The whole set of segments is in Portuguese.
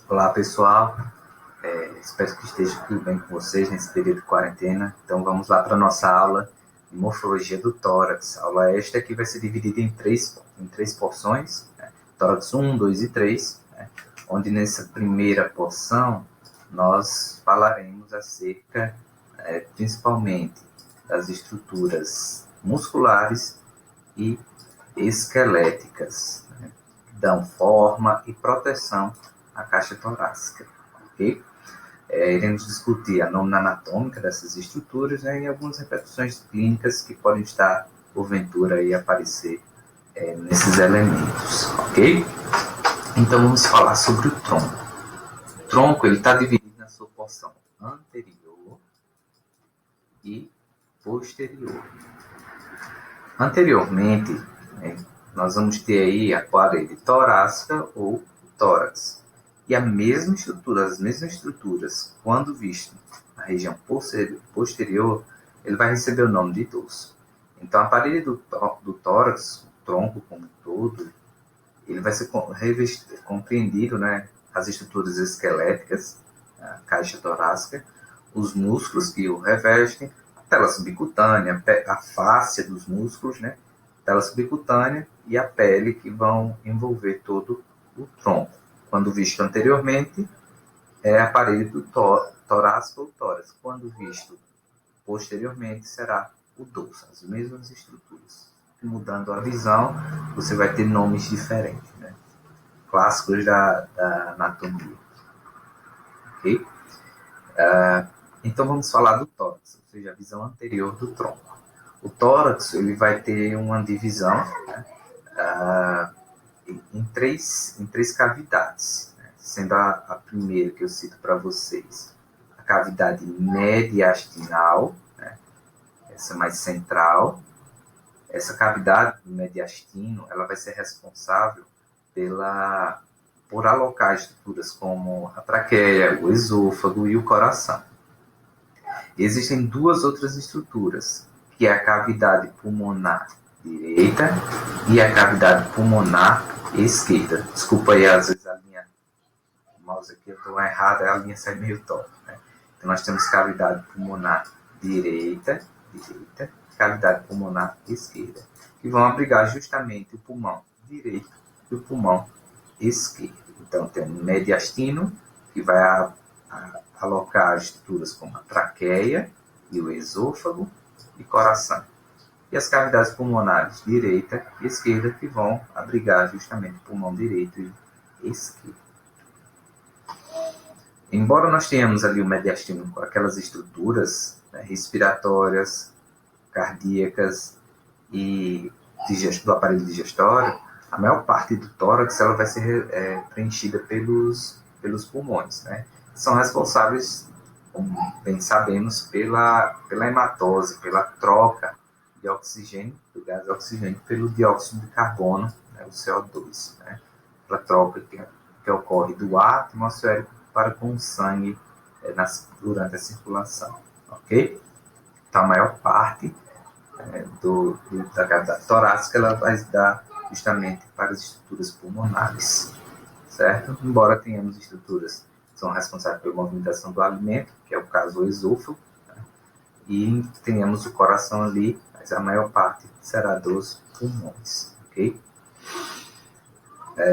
Olá, pessoal. Espero que esteja tudo bem com vocês nesse período de quarentena. Então, vamos lá para a nossa aula de morfologia do tórax. A aula esta aqui vai ser dividida em três porções, né? Tórax 1, 2 e 3, né? Onde nessa primeira porção nós falaremos acerca, principalmente, das estruturas musculares e esqueléticas, né? Que dão forma e proteção à caixa torácica. Ok? Iremos discutir a nômina anatômica dessas estruturas, né, e algumas repercussões clínicas que podem estar, porventura, aí aparecer nesses elementos, ok? Então, vamos falar sobre o tronco. O tronco está dividido na sua porção anterior e posterior. Anteriormente, né, nós vamos ter aí a parede torácica ou tórax. E a mesma estrutura, as mesmas estruturas, quando visto na região posterior, ele vai receber o nome de dorso. Então, a parede do tórax, o tronco como um todo, ele vai ser compreendido, né, as estruturas esqueléticas, a caixa torácica, os músculos que o revestem, a tela subcutânea, a face dos músculos, né, tela subcutânea e a pele que vão envolver todo o tronco. Quando visto anteriormente, é a parede do torácico ou tórax. Quando visto posteriormente, será o dorso, as mesmas estruturas. Mudando a visão, você vai ter nomes diferentes, né? Clássicos da anatomia. Ok? Então, vamos falar do tórax, ou seja, a visão anterior do tronco. O tórax ele vai ter uma divisão, né, em três cavidades, né, sendo a primeira que eu cito para vocês, a cavidade mediastinal, né, essa mais central. Essa cavidade do mediastino ela vai ser responsável por alocar estruturas como a traqueia, o esôfago e o coração. Existem duas outras estruturas, que é a cavidade pulmonar direita e a cavidade pulmonar esquerda. Desculpa aí, às vezes a linha, o mouse aqui eu estou errado, a linha sai meio torta, né? Então nós temos cavidade pulmonar direita, cavidade pulmonar esquerda, que vão abrigar justamente o pulmão direito e o pulmão esquerdo. Então tem o mediastino, que vai alocar estruturas como a traqueia e o esôfago e coração. E as cavidades pulmonares direita e esquerda, que vão abrigar justamente o pulmão direito e esquerdo. Embora nós tenhamos ali o mediastino com aquelas estruturas, né, respiratórias, cardíacas e do aparelho digestório, a maior parte do tórax ela vai ser preenchida pelos pulmões, né? São responsáveis, como bem sabemos, pela hematose, pela troca de oxigênio, do gás de oxigênio, pelo dióxido de carbono, né, o CO2, né? Pela troca que ocorre do ar atmosférico para com o sangue durante a circulação, ok? Então, a maior parte da cavidade torácica ela vai dar justamente para as estruturas pulmonares, certo? Embora tenhamos estruturas que são responsáveis pela movimentação do alimento, que é o caso do esôfago, né? E tenhamos o coração ali, mas a maior parte será dos pulmões, ok?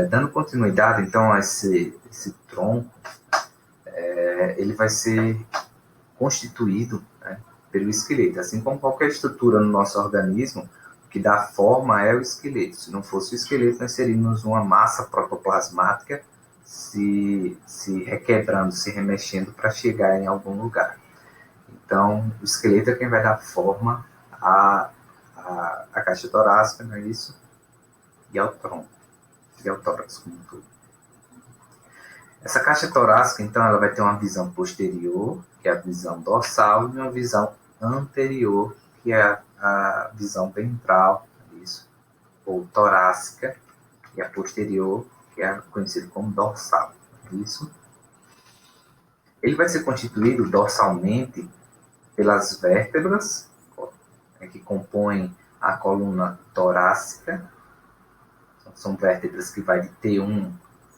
Dando continuidade, então, a esse tronco, ele vai ser constituído, né, pelo esqueleto. Assim como qualquer estrutura no nosso organismo, o que dá forma é o esqueleto. Se não fosse o esqueleto, nós seríamos uma massa protoplasmática se requebrando, se remexendo para chegar em algum lugar. Então, o esqueleto é quem vai dar forma à caixa torácica, não é isso? E ao tronco, e ao tórax como um todo. Essa caixa torácica, então, ela vai ter uma visão posterior, que é a visão dorsal, e uma visão anterior, que é a visão ventral, isso, ou torácica, e a posterior, que é conhecido como dorsal, isso. Ele vai ser constituído dorsalmente pelas vértebras, que compõem a coluna torácica. São vértebras que vai de T1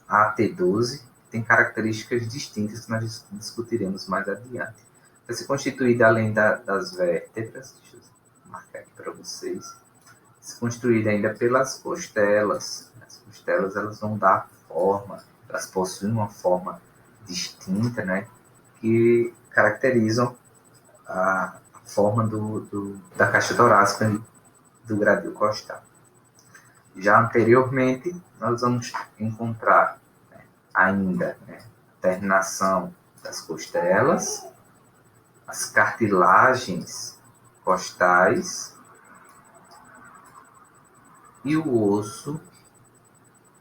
a T12, tem características distintas que nós discutiremos mais adiante. Vai ser constituída, além das vértebras, deixa eu marcar aqui para vocês, vai ser constituída ainda pelas costelas. As costelas, elas vão dar forma, elas possuem uma forma distinta, né, que caracterizam a forma da caixa torácica e do gradil costal. Já anteriormente, nós vamos encontrar, né, ainda, né, a terminação das costelas, as cartilagens costais e o osso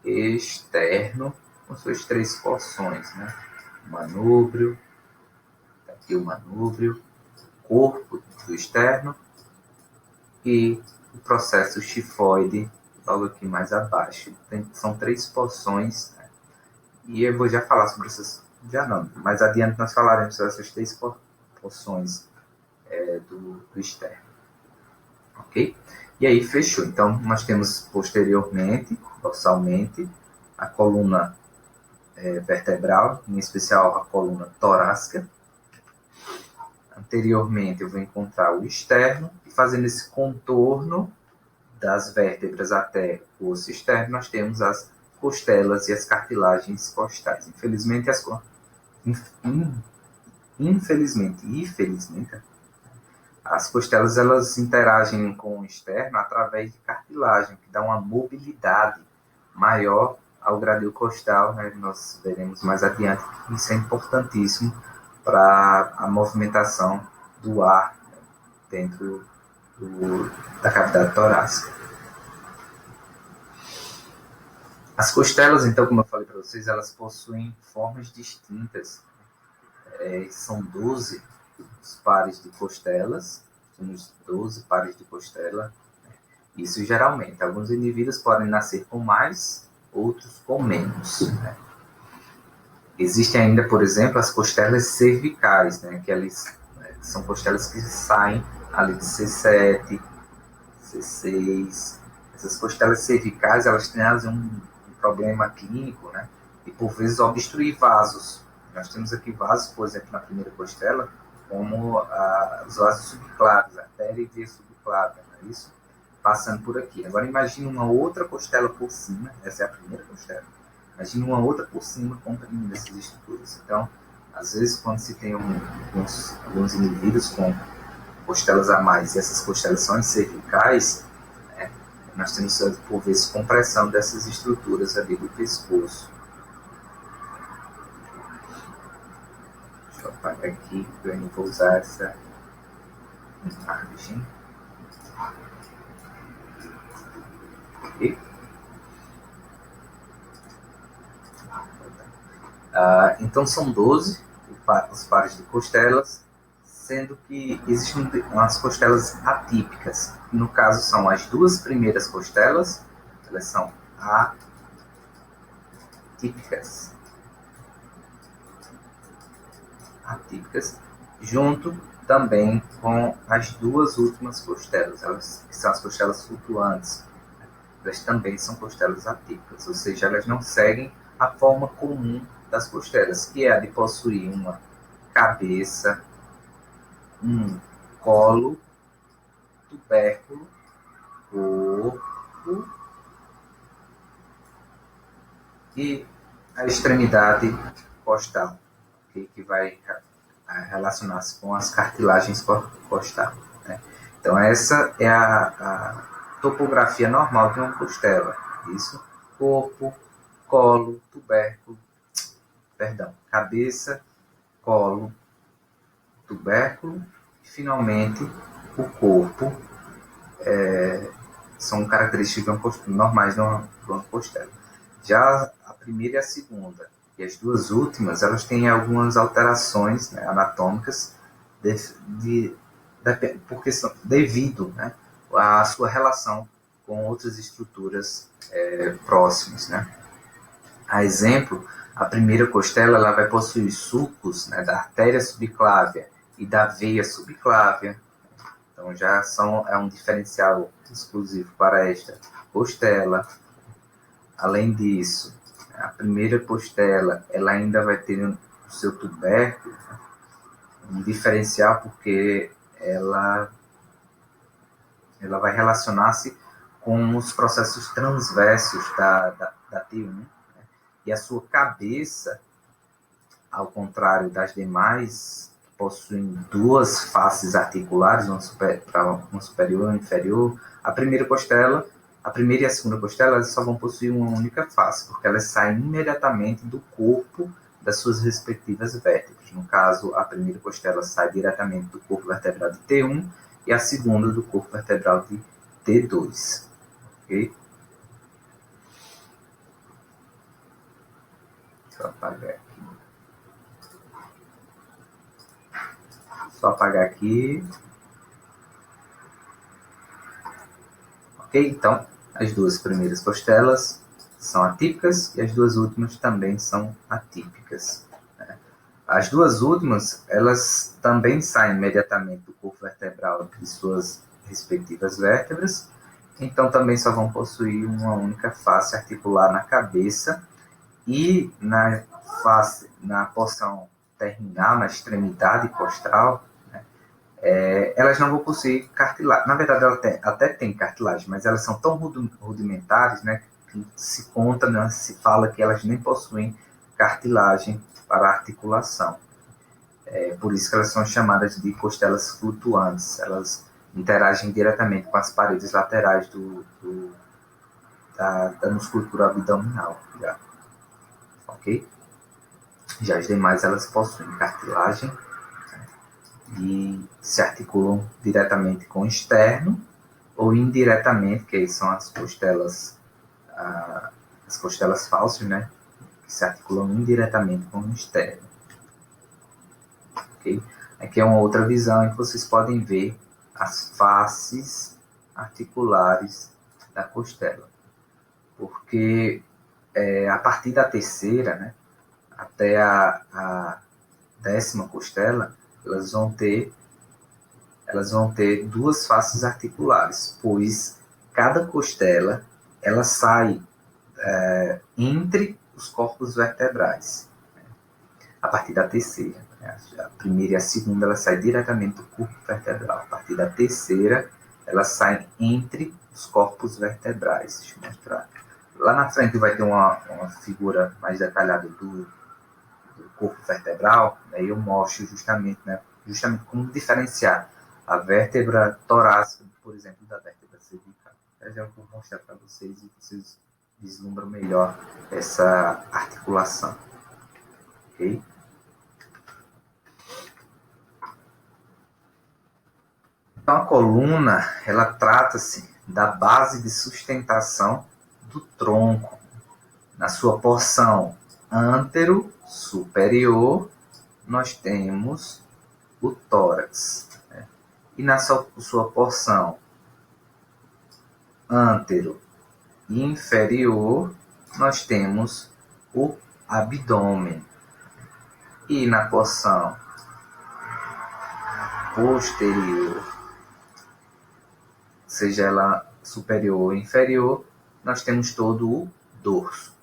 externo com suas 3 porções, né? O manúbrio, aqui o manúbrio, o corpo do externo e o processo chifoide logo aqui mais abaixo. São 3 porções, né? E eu vou já falar sobre essas, já não, mais adiante nós falaremos sobre essas 3 porções do externo, ok? E aí fechou. Então nós temos posteriormente, dorsalmente, a coluna vertebral, em especial a coluna torácica. Anteriormente eu vou encontrar o externo, e fazendo esse contorno das vértebras até o osso externo, nós temos as costelas e as cartilagens costais. Infelizmente e felizmente, as costelas, elas interagem com o externo através de cartilagem, que dá uma mobilidade maior ao gradil costal, né? Nós veremos mais adiante que isso é importantíssimo para a movimentação do ar, né, dentro da cavidade torácica. As costelas, então, como eu falei para vocês, elas possuem formas distintas. São 12 os pares de costelas, temos 12 pares de costela. Isso geralmente, alguns indivíduos podem nascer com mais, outros com menos, né? Existem ainda, por exemplo, as costelas cervicais, né, são costelas que saem ali de C7, C6. Essas costelas cervicais, elas trazem um problema clínico, né, e por vezes obstruir vasos. Nós temos aqui vasos, por exemplo, na primeira costela, como os vasos subclaves, a artéria e via subclave, não é isso? Passando por aqui. Agora imagine uma outra costela por cima, essa é a primeira costela. Imagine uma outra por cima comprimindo essas estruturas. Então, às vezes, quando se tem alguns indivíduos com costelas a mais e essas costelas são cervicais, né, nós temos, por vezes, compressão dessas estruturas ali do pescoço. Deixa eu apagar aqui, eu não vou usar essa imagem. Ok? Então são 12 os pares de costelas, sendo que existem umas costelas atípicas. No caso, são as 2 primeiras costelas, elas são atípicas, junto também com as 2 últimas costelas, elas que são as costelas flutuantes. Elas também são costelas atípicas, ou seja, elas não seguem a forma comum das costelas, que é a de possuir uma cabeça, um colo, tubérculo, corpo e a extremidade costal, que vai relacionar-se com as cartilagens costais, né? Então essa é a topografia normal de uma costela. Isso, corpo, colo, tubérculo, cabeça, colo, tubérculo e, finalmente, o corpo. São características normais de uma costela. Já a primeira e a segunda, e as 2 últimas, elas têm algumas alterações, né, anatômicas, porque devido, né, à sua relação com outras estruturas próximas, né? A exemplo, a primeira costela ela vai possuir sulcos, né, da artéria subclávia e da veia subclávia. Então já é um diferencial exclusivo para esta costela. Além disso, A primeira costela, ela ainda vai ter o seu tubérculo, né? Um diferencial, porque ela vai relacionar-se com os processos transversos da T1, né? E a sua cabeça, ao contrário das demais, possuem duas faces articulares, uma superior e uma inferior. A primeira e a segunda costela, elas só vão possuir uma única face, porque elas saem imediatamente do corpo das suas respectivas vértebras. No caso, a primeira costela sai diretamente do corpo vertebral de T1 e a segunda do corpo vertebral de T2. Ok? Deixa eu apagar aqui. Só apagar aqui. Ok? Então, as duas primeiras costelas são atípicas e as duas últimas também são atípicas. As duas últimas, elas também saem imediatamente do corpo vertebral de suas respectivas vértebras, então também só vão possuir uma única face articular na cabeça e na porção terminal, na extremidade costal, elas não vão possuir cartilagem. Na verdade, ela até tem cartilagem, mas elas são tão rudimentares, né, que se conta, né, se fala que elas nem possuem cartilagem para articulação. Por isso que elas são chamadas de costelas flutuantes. Elas interagem diretamente com as paredes laterais da musculatura abdominal. Ok? Já as demais, elas possuem cartilagem e se articulam diretamente com o externo ou indiretamente, que são as costelas falsas, né? Que se articulam indiretamente com o externo. Okay? Aqui é uma outra visão em que vocês podem ver as faces articulares da costela. Porque a partir da terceira, né, até a 10ª costela, elas vão ter duas faces articulares, pois cada costela ela sai entre os corpos vertebrais. A partir da terceira, né? A primeira e a segunda, ela sai diretamente do corpo vertebral. A partir da terceira, ela sai entre os corpos vertebrais. Deixa eu mostrar. Lá na frente vai ter uma figura mais detalhada do corpo vertebral, aí eu mostro justamente como diferenciar a vértebra torácica, por exemplo, da vértebra cervical. Eu já vou mostrar para vocês e vocês vislumbram melhor essa articulação. Ok? Então, a coluna, ela trata-se da base de sustentação do tronco. Na sua porção antero-superior, nós temos o tórax. Né? E na sua porção antero e inferior, nós temos o abdômen. E na porção posterior, seja ela superior ou inferior, nós temos todo o dorso.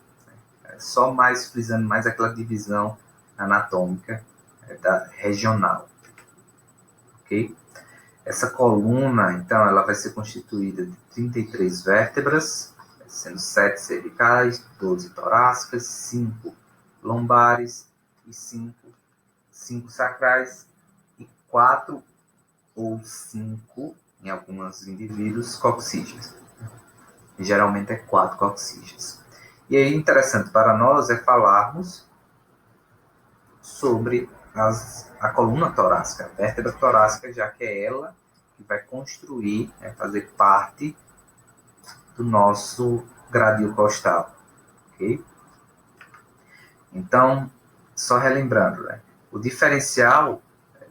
Só mais frisando mais aquela divisão anatômica regional. Ok? Essa coluna, então, ela vai ser constituída de 33 vértebras, sendo 7 cervicais, 12 torácicas, 5 lombares e 5 sacrais e 4 ou 5, em alguns indivíduos, coxígeas. Geralmente é 4 coxígeas. E aí, interessante para nós é falarmos sobre a coluna torácica, a vértebra torácica, já que é ela que vai construir, fazer parte do nosso gradil costal. Ok? Então, só relembrando, o diferencial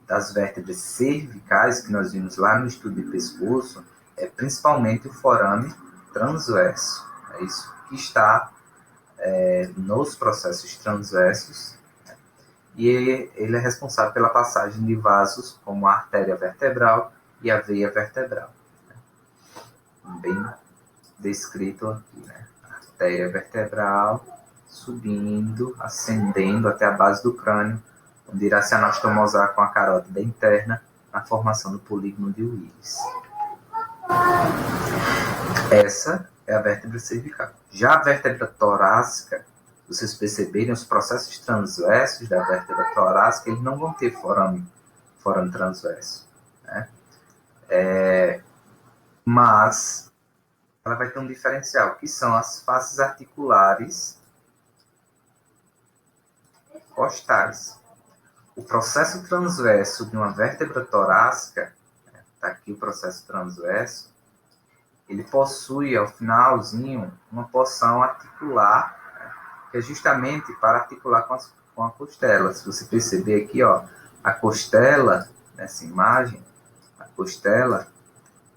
das vértebras cervicais, que nós vimos lá no estudo de pescoço, é principalmente o forame transverso. É isso que está nos processos transversos, e ele é responsável pela passagem de vasos como a artéria vertebral e a veia vertebral. Bem descrito aqui, né? Artéria vertebral subindo, ascendendo até a base do crânio, onde irá se anastomosar com a carótida interna na formação do polígono de Willis. Essa é a vértebra cervical. Já a vértebra torácica, vocês perceberem, os processos transversos da vértebra torácica, eles não vão ter forame transverso, né? Mas ela vai ter um diferencial, que são as faces articulares costais. O processo transverso de uma vértebra torácica, está aqui o processo transverso, ele possui, ao finalzinho, uma porção articular, que é justamente para articular com a costela. Se você perceber aqui, ó, a costela, nessa imagem, a costela,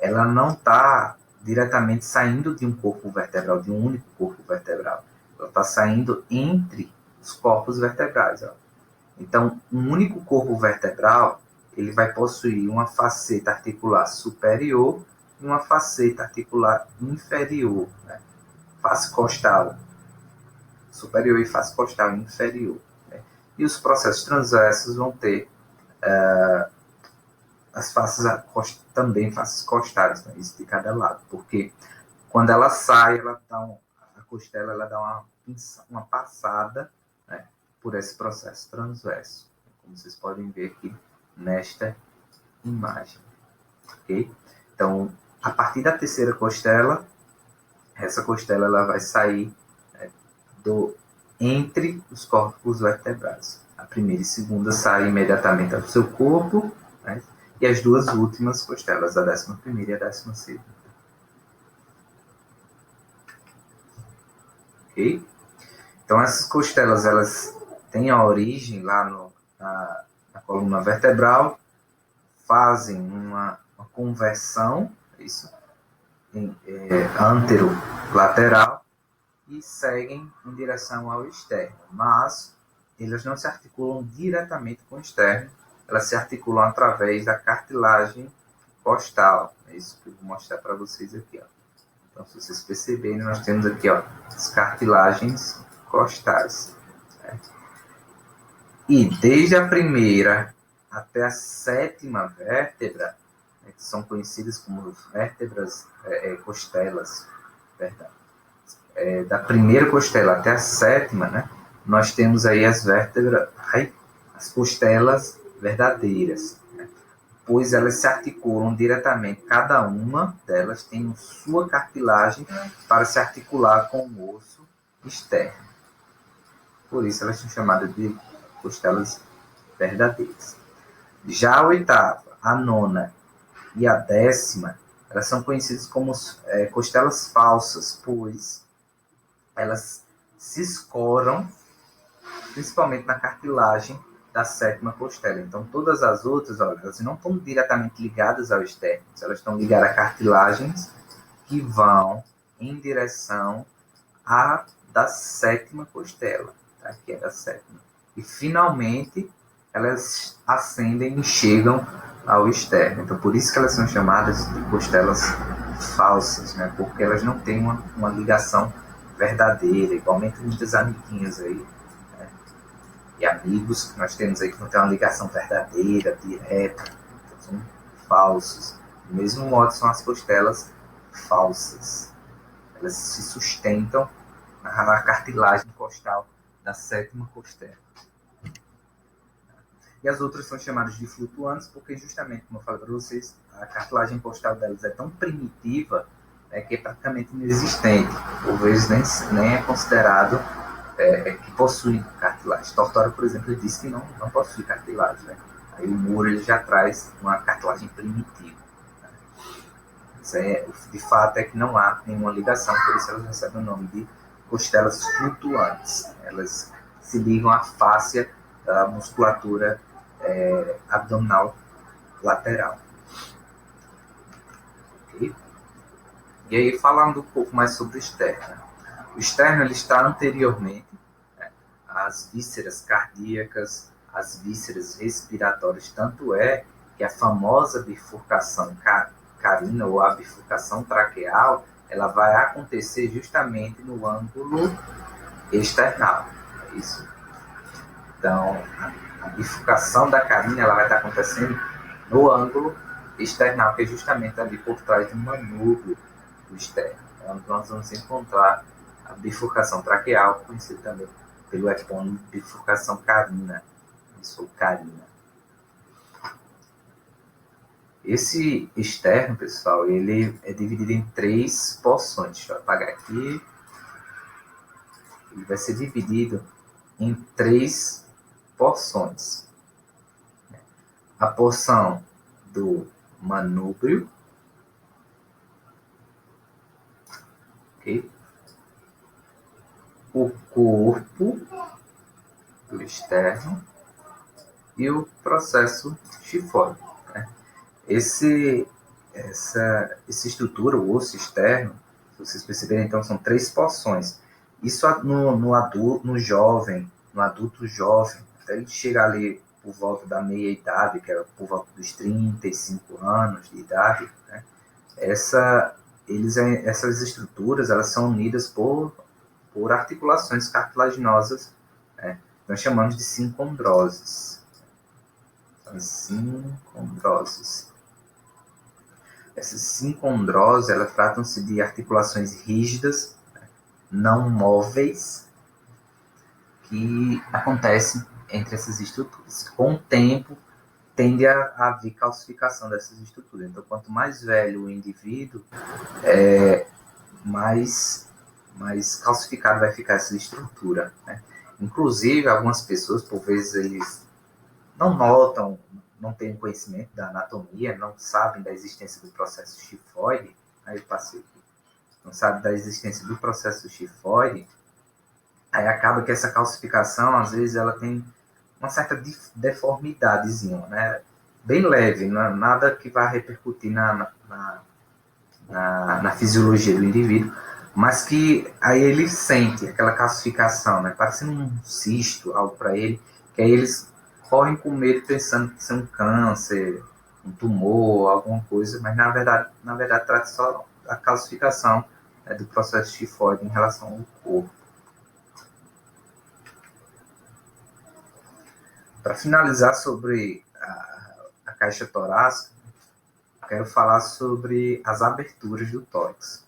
ela não está diretamente saindo de um corpo vertebral, de um único corpo vertebral. Ela está saindo entre os corpos vertebrais, ó. Então, um único corpo vertebral, ele vai possuir uma faceta articular superior e uma faceta articular inferior, né? Face costal superior e face costal inferior, né? E os processos transversos vão ter as faces também faces costais, né? Isso de cada lado, porque quando ela sai, a costela ela dá uma passada, né, por esse processo transverso, como vocês podem ver aqui nesta imagem, ok? Então, a partir da terceira costela, essa costela ela vai sair, né, entre os corpos vertebrais. A primeira e segunda saem imediatamente do seu corpo, né, e as duas últimas costelas, a 11ª e a 12ª. Ok? Então, essas costelas, elas têm a origem lá na coluna vertebral, fazem uma conversão, isso, anterolateral, e seguem em direção ao externo. Mas elas não se articulam diretamente com o externo, elas se articulam através da cartilagem costal. É isso que eu vou mostrar para vocês aqui, ó. Então, se vocês perceberem, nós temos aqui, ó, as cartilagens costais. Certo? E desde a primeira até a 7ª vértebra, né, que são conhecidas como vértebras costelas, verdade? Da primeira costela até a 7ª, né, nós temos aí as costelas verdadeiras, né, pois elas se articulam diretamente, cada uma delas tem sua cartilagem para se articular com o osso externo. Por isso elas são chamadas de costelas verdadeiras. Já a 8ª, a 9ª e a 10ª, elas são conhecidas como costelas falsas, pois elas se escoram principalmente na cartilagem da 7ª costela. Então, todas as outras, olha, elas não estão diretamente ligadas ao externo, elas estão ligadas a cartilagens que vão em direção à da 7ª costela, tá? Que é da 7ª. E, finalmente, elas ascendem e chegam ao externo. Então, por isso que elas são chamadas de costelas falsas, né? Porque elas não têm uma ligação verdadeira, igualmente muitas amiguinhas aí, né, e amigos que nós temos aí que não tem uma ligação verdadeira, direta, então são falsos. Do mesmo modo são as costelas falsas. Elas se sustentam na cartilagem costal da 7ª costela. E as outras são chamadas de flutuantes porque, justamente, como eu falei para vocês, a cartilagem costal delas é tão primitiva, que é praticamente inexistente. Por vezes nem é considerado que possui cartilagem. Tortório, por exemplo, ele disse que não possui cartilagem, né? Aí o Moore ele já traz uma cartilagem primitiva. Né? De fato é que não há nenhuma ligação, por isso elas recebem o nome de costelas flutuantes. Elas se ligam à fáscia da musculatura abdominal lateral. Okay? E aí, falando um pouco mais sobre o externo. O externo ele está anteriormente, né, às vísceras cardíacas, às vísceras respiratórias. Tanto é que a famosa bifurcação carina ou a bifurcação traqueal, ela vai acontecer justamente no ângulo external. É isso. Então, a bifurcação da carina ela vai estar acontecendo no ângulo external, que é justamente ali por trás do manúbrio do externo. Então, nós vamos encontrar a bifurcação traqueal, conhecida também pelo epônimo bifurcação carina. Isso, carina. Esse externo, pessoal, ele é dividido em 3 porções. Deixa eu apagar aqui. Ele vai ser dividido em 3 porções. A porção do manúbrio, okay? O corpo do externo e o processo chifóide. Né? Essa estrutura, o osso externo, se vocês perceberem, então são 3 porções. Isso no adulto, no adulto jovem, até ele chegar ali por volta da meia-idade, que é por volta dos 35 anos de idade, né? Essas estruturas elas são unidas por articulações cartilaginosas, né? Nós chamamos de sincondroses. Sincondroses. Essas sincondroses, elas tratam-se de articulações rígidas, não móveis, que acontecem entre essas estruturas. Com o tempo, tende a haver calcificação dessas estruturas. Então, quanto mais velho o indivíduo, mais calcificado vai ficar essa estrutura. Né? Inclusive, algumas pessoas, por vezes, eles não notam, não têm conhecimento da anatomia, não sabem da existência do processo chifóide. Aí eu passei aqui. Não sabem da existência do processo chifóide. Aí acaba que essa calcificação, às vezes, ela tem uma certa deformidadezinha, né? Bem leve, não é nada que vai repercutir na fisiologia do indivíduo, mas que aí ele sente aquela calcificação, né? Parecendo um cisto, algo para ele, que aí eles correm com medo pensando que isso é um câncer, um tumor, alguma coisa, mas na verdade trata só da calcificação, né, do processo chifóide em relação ao corpo. Para finalizar sobre a caixa torácica, quero falar sobre as aberturas do tórax.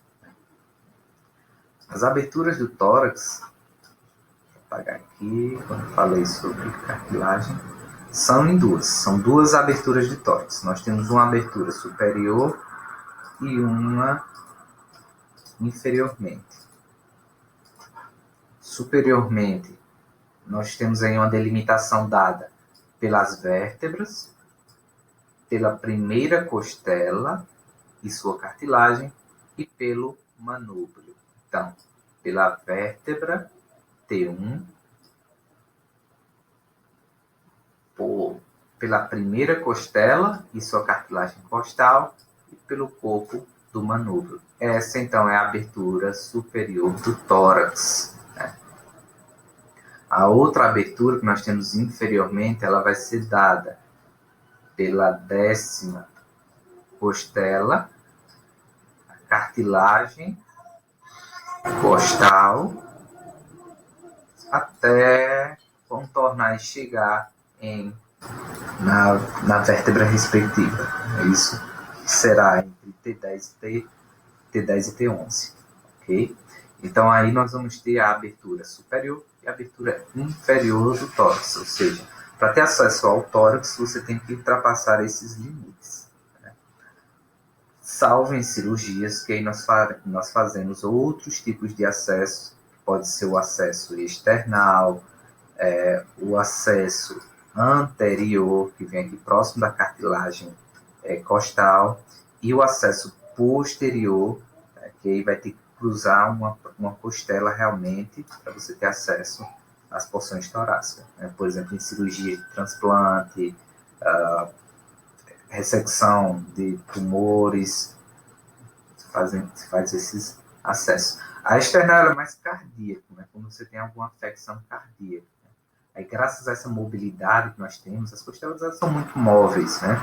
As aberturas do tórax, vou apagar aqui, quando eu falei sobre cartilagem, são duas aberturas de tórax. Nós temos uma abertura superior e uma inferiormente. Superiormente, nós temos aí uma delimitação dada pelas vértebras, pela primeira costela e sua cartilagem e pelo manúbrio. Então, pela vértebra T1, pela primeira costela e sua cartilagem costal e pelo corpo do manúbrio. Essa, então, é a abertura superior do tórax. A outra abertura que nós temos inferiormente, ela vai ser dada pela 10ª costela, a cartilagem costal, até contornar e chegar na vértebra respectiva. Isso será entre T10 e T11. Ok? Então, aí nós vamos ter a abertura superior e a abertura inferior do tórax, ou seja, para ter acesso ao tórax, você tem que ultrapassar esses limites. Né? Salvo em cirurgias, que aí nós fazemos outros tipos de acesso, pode ser o acesso external, o acesso anterior, que vem aqui próximo da cartilagem costal, e o acesso posterior, que aí vai ter que cruzar uma costela realmente para você ter acesso às porções torácicas. Né? Por exemplo, em cirurgia de transplante, ressecção de tumores, se faz esses acessos. A external é mais cardíaca, né? Quando você tem alguma afecção cardíaca. Né? Aí, graças a essa mobilidade que nós temos, as costelas são muito móveis, né?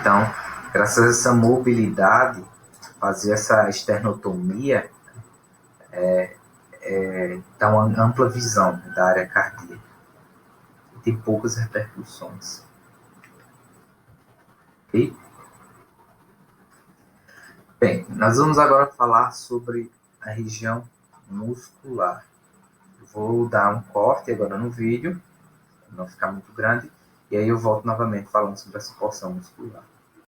Então, graças a essa mobilidade, fazer essa esternotomia dá uma ampla visão da área cardíaca. Tem poucas repercussões. Ok? Bem, nós vamos agora falar sobre a região muscular. Eu vou dar um corte agora no vídeo, para não ficar muito grande, e aí eu volto novamente falando sobre essa porção muscular.